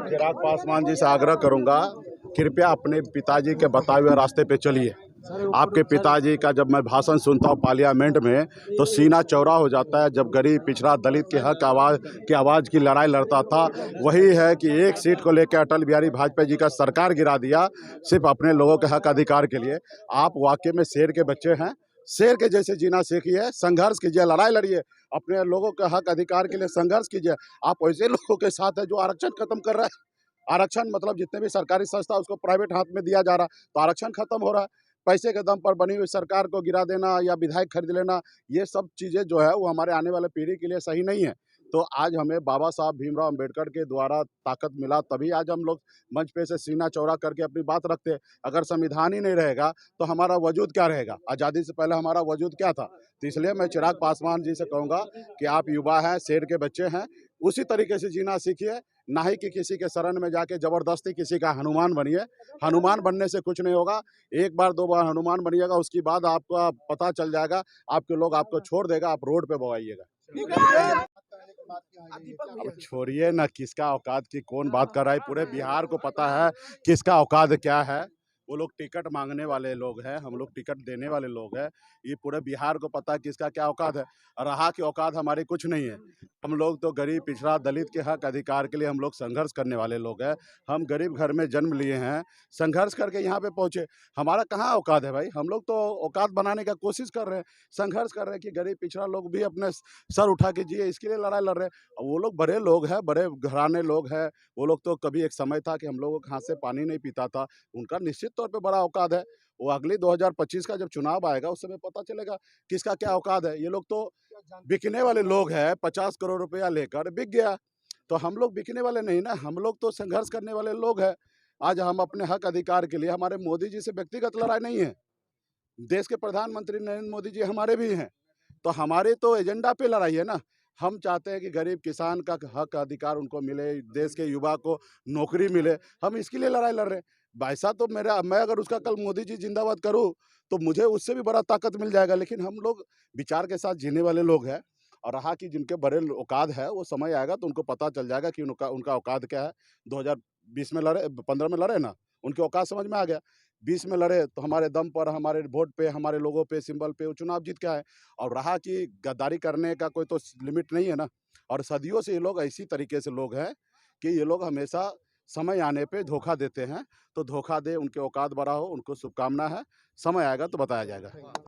चिराग पासवान जी से आग्रह करूंगा, कृपया अपने पिताजी के बताए हुए रास्ते पे चलिए। आपके पिताजी का जब मैं भाषण सुनता हूँ पार्लियामेंट में तो सीना चौड़ा हो जाता है। जब गरीब पिछड़ा दलित के हक आवाज़ की लड़ाई लड़ता था, वही है कि एक सीट को लेकर अटल बिहारी वाजपेयी जी का सरकार गिरा दिया सिर्फ अपने लोगों के हक अधिकार के लिए। आप वाकई में शेर के बच्चे हैं, शेर के जैसे जीना सीखिए, संघर्ष कीजिए, लड़ाई लड़िए, अपने लोगों के हक अधिकार के लिए संघर्ष कीजिए। आप ऐसे लोगों के साथ है जो आरक्षण खत्म कर रहा है। आरक्षण मतलब जितने भी सरकारी संस्था उसको प्राइवेट हाथ में दिया जा रहा, तो आरक्षण खत्म हो रहा है। पैसे के दम पर बनी हुई सरकार को गिरा देना या विधायक खरीद लेना, ये सब चीज़ें जो है वो हमारे आने वाले पीढ़ी के लिए सही नहीं है। तो आज हमें बाबा साहब भीमराव अंबेडकर के द्वारा ताकत मिला, तभी आज हम लोग मंच पे से सीना चौड़ा करके अपनी बात रखते हैं। अगर संविधान ही नहीं रहेगा तो हमारा वजूद क्या रहेगा? आज़ादी से पहले हमारा वजूद क्या था? तो इसलिए मैं चिराग पासवान जी से कहूँगा कि आप युवा हैं, शेर के बच्चे हैं, उसी तरीके से जीना सीखिए, ना ही कि किसी के शरण में जाके जबरदस्ती किसी का हनुमान बनिए। हनुमान बनने से कुछ नहीं होगा। एक बार दो बार हनुमान बनिएगा, उसके बाद आपका पता चल जाएगा, आपके लोग आपको छोड़ देगा, आप रोड पे बवाइएगा। अब छोड़िए ना, किसका औकात की कौन बात कर रहा है? पूरे बिहार को पता है किसका औकात क्या है। वो लोग टिकट मांगने वाले लोग हैं, हम लोग टिकट देने वाले लोग हैं। ये पूरे बिहार को पता है किसका क्या औकात है। रहा की औकात हमारी कुछ नहीं है। हम लोग तो गरीब पिछड़ा दलित के हक अधिकार के लिए हम लोग संघर्ष करने वाले लोग हैं। हम गरीब घर में जन्म लिए हैं, संघर्ष करके यहाँ पे पहुँचे। हमारा कहाँ औकात है भाई? हम लोग तो औकात बनाने का कोशिश कर रहे हैं, संघर्ष कर रहे हैं कि गरीब पिछड़ा लोग भी अपने सर उठा के जिए, इसके लिए लड़ाई लड़ रहे हैं। वो लोग बड़े लोग हैं, बड़े घराने लोग हैं। वो लोग तो कभी एक समय था कि हम लोगों के हाथ से पानी नहीं पीता था, उनका निश्चित तौर पे बड़ा औकात है। वो अगली 2025 का जब चुनाव आएगा उस समय पता चलेगा किसका क्या औकात है। ये लोग तो बिकने वाले लोग हैं, 50 करोड़ रुपया लेकर बिक गया। तो हम लोग बिकने वाले नहीं ना, हम लोग तो संघर्ष करने वाले लोग हैं। आज हम अपने हक अधिकार के लिए, हमारे मोदी जी से व्यक्तिगत लड़ाई नहीं है, देश के प्रधानमंत्री नरेंद्र मोदी जी हमारे भी हैं, तो हमारे तो एजेंडा पे लड़ाई है ना। हम चाहते हैं कि गरीब किसान का हक अधिकार उनको मिले, देश के युवा को नौकरी मिले, हम इसके लिए लड़ाई लड़ रहे हैं। वैसा तो मैं अगर उसका कल मोदी जी जिंदाबाद करूँ तो मुझे उससे भी बड़ा ताकत मिल जाएगा, लेकिन हम लोग विचार के साथ जीने वाले लोग हैं। और रहा कि जिनके बड़े औकात है, वो समय आएगा तो उनको पता चल जाएगा कि उनका उनका औकात क्या है। 2020 में लड़े, 15 में लड़े ना, उनके औकात समझ में आ गया। 20 में लड़े तो हमारे दम पर, हमारे वोट पे, हमारे लोगों पे, सिंबल पे वो चुनाव जीत के आए। और रहा कि गद्दारी करने का कोई तो लिमिट नहीं है ना। और सदियों से ये लोग इसी तरीके से लोग हैं कि ये लोग हमेशा समय आने पे धोखा देते हैं। तो धोखा दे, उनके औकात बड़ा हो, उनको शुभकामना है। समय आएगा तो बताया जाएगा।